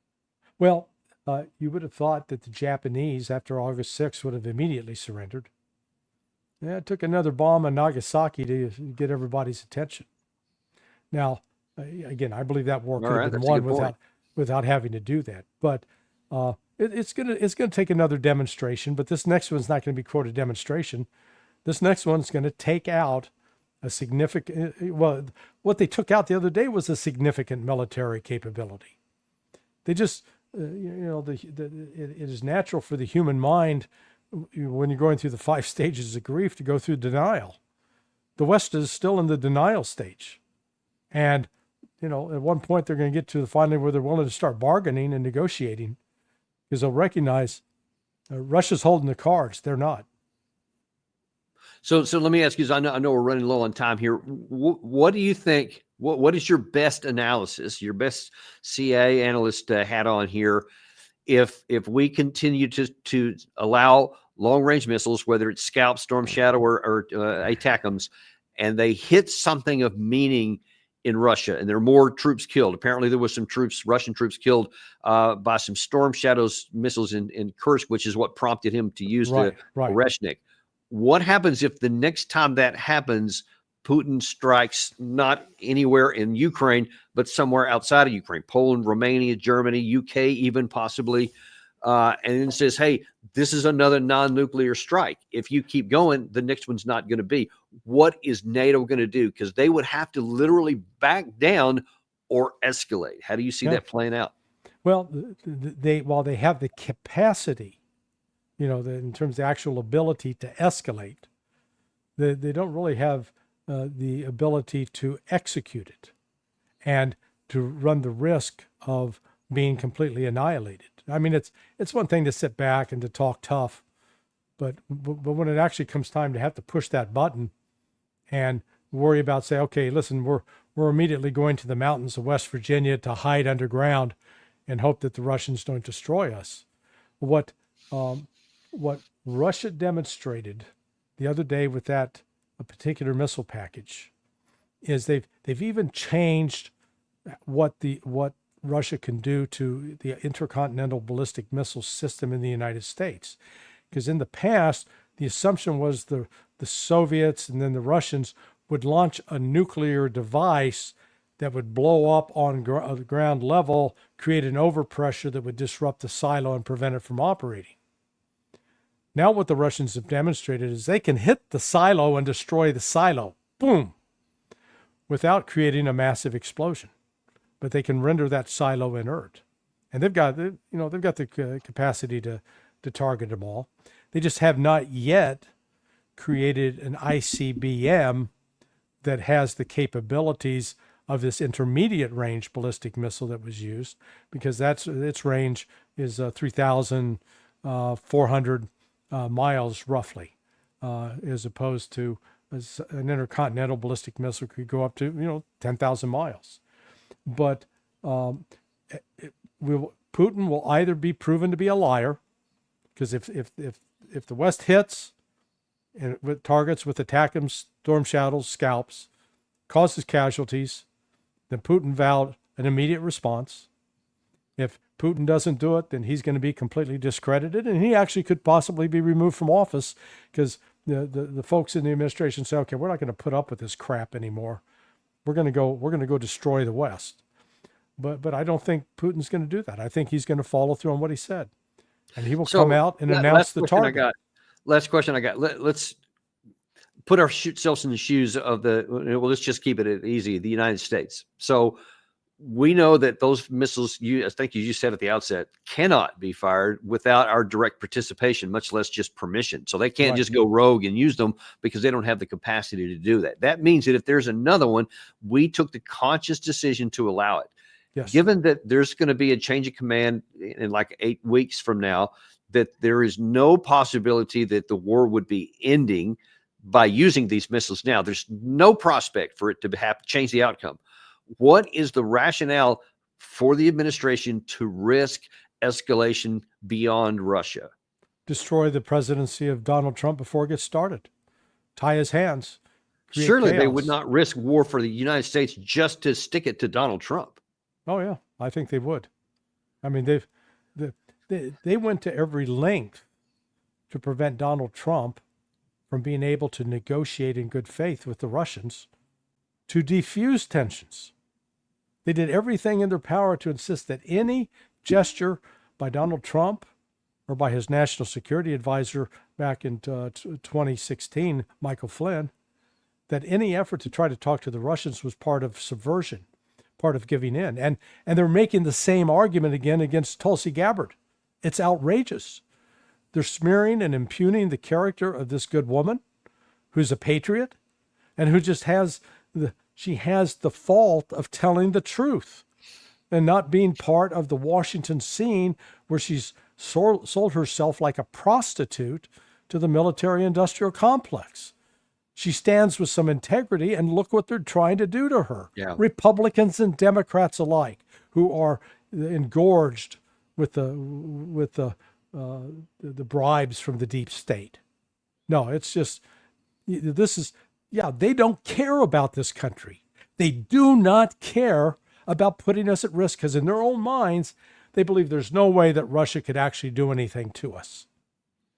Well, you would have thought that the Japanese, after August 6th, would have immediately surrendered. Yeah, it took another bomb in Nagasaki to get everybody's attention. Now, again, I believe that war could have been won without having to do that. But it's gonna take another demonstration. But this next one's not going to be quote a demonstration. This next one's going to take out a significant. Well, what they took out the other day was a significant military capability. They just it is natural for the human mind when you're going through the 5 stages of grief to go through denial. The West is still in the denial stage. And, you know, at one point they're going to get to finally where they're willing to start bargaining and negotiating, because they'll recognize Russia's holding the cards. They're not. So let me ask you, I know we're running low on time here. What do you think? What is your best analysis, your best CIA analyst hat on here? If we continue to allow long range missiles, whether it's Scalp, Storm Shadow, or ATACMS, and they hit something of meaning in Russia, and there are more troops killed. Apparently, there was some Russian troops killed by some Storm Shadows missiles in Kursk, which is what prompted him to use the Oreshnik. What happens if the next time that happens, Putin strikes not anywhere in Ukraine, but somewhere outside of Ukraine, Poland, Romania, Germany, UK, even possibly? and then says, hey, this is another non-nuclear strike. If you keep going, the next one's not going to be. What is NATO going to do? Because they would have to literally back down or escalate. How do you see that playing out? Well, while they have the capacity, in terms of the actual ability to escalate, they don't really have the ability to execute it and to run the risk of being completely annihilated. I mean, it's one thing to sit back and to talk tough, but when it actually comes time to have to push that button and worry about, say, okay, listen, we're immediately going to the mountains of West Virginia to hide underground and hope that the Russians don't destroy us. What Russia demonstrated the other day with that a particular missile package is they've even changed what Russia can do to the intercontinental ballistic missile system in the United States. Because in the past, the assumption was the Soviets and then the Russians would launch a nuclear device that would blow up on the ground level, create an overpressure that would disrupt the silo and prevent it from operating. Now what the Russians have demonstrated is they can hit the silo and destroy the silo, boom, without creating a massive explosion. But they can render that silo inert. And they've got the capacity to target them all. They just have not yet created an ICBM that has the capabilities of this intermediate range ballistic missile that was used, because its range is 3,400 miles roughly, as opposed to an intercontinental ballistic missile could go up to 10,000 miles. But Putin will either be proven to be a liar, because if the West hits and with targets with attack storm shadows, scalps, causes casualties, then Putin vowed an immediate response. If Putin doesn't do it, then he's going to be completely discredited, and he actually could possibly be removed from office, because the folks in the administration say, okay, we're not going to put up with this crap anymore. We're going to go destroy the West. But I don't think Putin's going to do that. I think he's going to follow through on what he said, and he will come out and announce the target. Last question I got. Let's put ourselves in the shoes of let's just keep it easy, the United States. So we know that those missiles, I think you said at the outset, cannot be fired without our direct participation, much less just permission. So they can't just go rogue and use them because they don't have the capacity to do that. That means that if there's another one, we took the conscious decision to allow it. Yes. Given that there's going to be a change of command in like 8 weeks from now, that there is no possibility that the war would be ending by using these missiles now. There's no prospect for it to change the outcome. What is the rationale for the administration to risk escalation beyond Russia? Destroy the presidency of Donald Trump before it gets started. Tie his hands. Surely chaos. They would not risk war for the United States just to stick it to Donald Trump. Oh, yeah, I think they would. I mean, they went to every length to prevent Donald Trump from being able to negotiate in good faith with the Russians to defuse tensions. They did everything in their power to insist that any gesture by Donald Trump or by his national security advisor back in 2016, Michael Flynn, that any effort to try to talk to the Russians was part of subversion, part of giving in. And they're making the same argument again against Tulsi Gabbard. It's outrageous. They're smearing and impugning the character of this good woman who's a patriot and who just has the fault of telling the truth and not being part of the Washington scene where she's sold herself like a prostitute to the military-industrial complex. She stands with some integrity, and look what they're trying to do to her. Yeah. Republicans and Democrats alike, who are engorged with the bribes from the deep state. No, it's just, they don't care about this country. They do not care about putting us at risk, because in their own minds, they believe there's no way that Russia could actually do anything to us.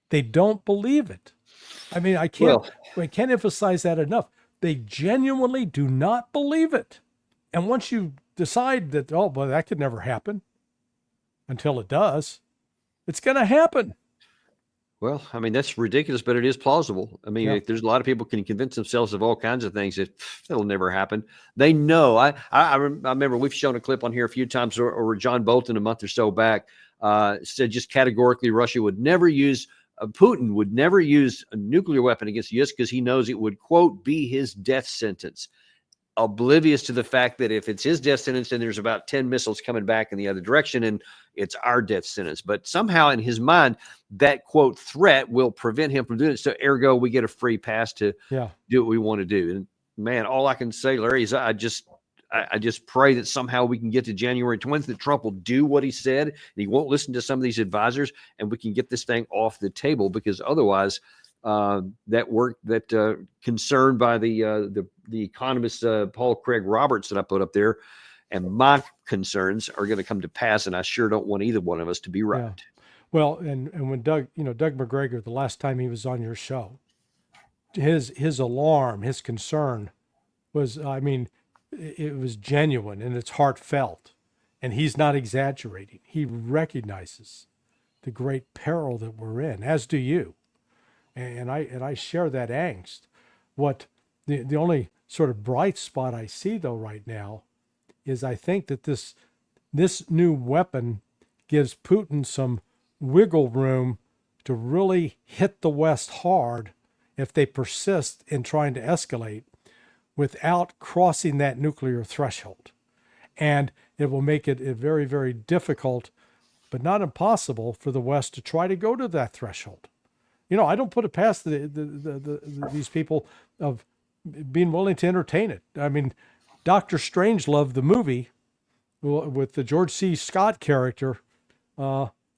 They don't believe it. I mean, I can't emphasize that enough. They genuinely do not believe it. And once you decide that, that could never happen, until it does, It's going to happen. Well, I mean, that's ridiculous, but it is plausible. I mean, Yeah. there's a lot of people can convince themselves of all kinds of things that'll never happen. They know. I remember we've shown a clip on here a few times, or John Bolton a month or so back said just categorically Russia would never use, Putin would never use a nuclear weapon against the U.S. because he knows it would, quote, be his death sentence. Oblivious to the fact that if it's his death sentence, then there's about 10 missiles coming back in the other direction, and it's our death sentence. But somehow in his mind, that, quote, threat will prevent him from doing it. So ergo, we get a free pass to do what we want to do. And man, all I can say, Larry, is I just pray that somehow we can get to January 20th, that Trump will do what he said, and he won't listen to some of these advisors, and we can get this thing off the table, because otherwise that concerned by the economist Paul Craig Roberts that I put up there, and my concerns are going to come to pass, and I sure don't want either one of us to be right. Yeah. Well, and when Doug McGregor, the last time he was on your show, his alarm, his concern was, I mean, it was genuine and it's heartfelt, and he's not exaggerating. He recognizes the great peril that we're in, as do you. And I share that angst. What the only sort of bright spot I see though right now is I think that this new weapon gives Putin some wiggle room to really hit the West hard if they persist in trying to escalate without crossing that nuclear threshold. And it will make it very, very difficult, but not impossible, for the West to try to go to that threshold. I don't put it past these people of being willing to entertain it. I mean, Dr. Strangelove, the movie with the George C. Scott character,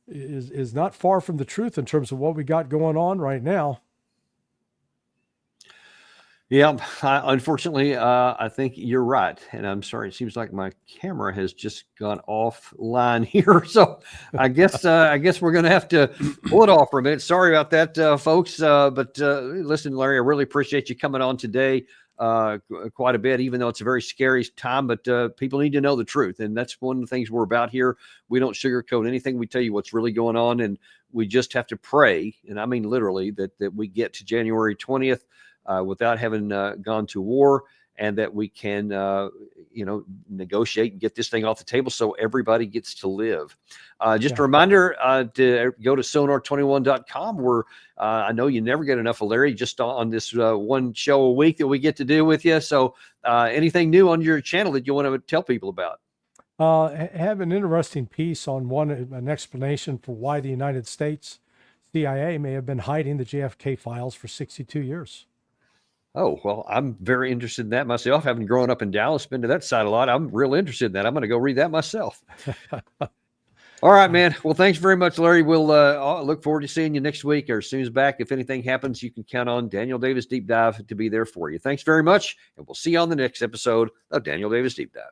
is not far from the truth in terms of what we got going on right now. Yeah, unfortunately, I think you're right, and I'm sorry. It seems like my camera has just gone offline here, so I guess we're going to have to pull it off for a minute. Sorry about that, folks. But listen, Larry, I really appreciate you coming on today quite a bit, even though it's a very scary time. But people need to know the truth, and that's one of the things we're about here. We don't sugarcoat anything. We tell you what's really going on, and we just have to pray, and I mean literally, that we get to January 20th. Without having gone to war, and that we can, negotiate and get this thing off the table so everybody gets to live. Just a reminder to go to sonar21.com, where I know you never get enough of Larry, just on this one show a week that we get to do with you. So anything new on your channel that you want to tell people about? Have an interesting piece on an explanation for why the United States CIA may have been hiding the JFK files for 62 years. Oh, well, I'm very interested in that myself. Having grown up in Dallas, been to that side a lot. I'm real interested in that. I'm going to go read that myself. All right, man. Well, thanks very much, Larry. We'll look forward to seeing you next week, or as soon as back. If anything happens, you can count on Daniel Davis Deep Dive to be there for you. Thanks very much, and we'll see you on the next episode of Daniel Davis Deep Dive.